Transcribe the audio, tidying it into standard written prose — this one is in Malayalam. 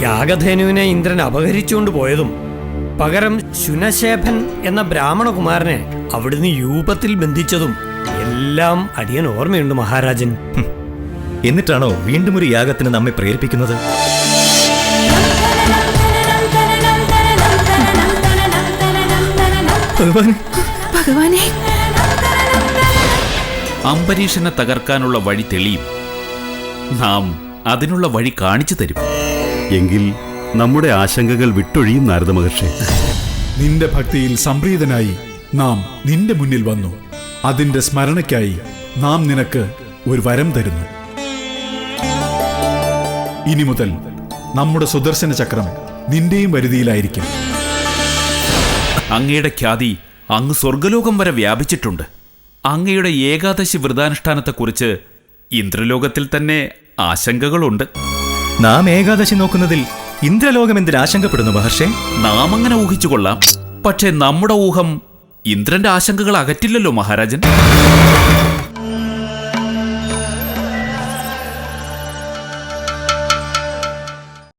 യാഗധേനുവിനെ ഇന്ദ്രൻ അപഹരിച്ചുകൊണ്ട് പോയതും പകരം ശുനശേഫൻ എന്ന ബ്രാഹ്മണകുമാരനെ അവിടുന്ന് യൂപത്തിൽ ബന്ധിച്ചതും എല്ലാം അടിയൻ ഓർമ്മയുണ്ട് മഹാരാജൻ. എന്നിട്ടാണോ വീണ്ടും ഒരു യാഗത്തിന് നമ്മെ പ്രേരിപ്പിക്കുന്നത്? ഭഗവാനെ, അംബരീഷനെ തകർക്കാനുള്ള വഴി തെളിയും. നാം അതിനുള്ള വഴി കാണിച്ചു തരും. എങ്കിൽ നമ്മുടെ ആശങ്കകൾ വിട്ടൊഴിയും നാരദ മഹർഷി. നിന്റെ ഭക്തിയിൽ സംപ്രീതനായി നാം നിന്റെ മുന്നിൽ വന്നു. അതിന്റെ സ്മരണയ്ക്കായി നാം നിനക്ക് ഒരു വരം തരുന്നു. ഇനി മുതൽ നമ്മുടെ സുദർശന ചക്രം നിന്റെയും വരുതിയിലായിരിക്കും. അങ്ങയുടെ ഖ്യാതി അങ്ങ് സ്വർഗലോകം വരെ വ്യാപിച്ചിട്ടുണ്ട്. അങ്ങയുടെ ഏകാദശി വ്രതാനുഷ്ഠാനത്തെക്കുറിച്ച് ഇന്ദ്രലോകത്തിൽ തന്നെ ആശങ്കകളുണ്ട്. നാം ഏകാദശി നോക്കുന്നതിൽ ഇന്ദ്രലോകം എന്തിന് ആശങ്കപ്പെടുന്നു മഹർഷേ? നാം അങ്ങനെ ഊഹിച്ചുകൊള്ളാം. പക്ഷേ നമ്മുടെ ഊഹം ഇന്ദ്രന്റെ ആശങ്കകൾ അകറ്റില്ലല്ലോ മഹാരാജൻ.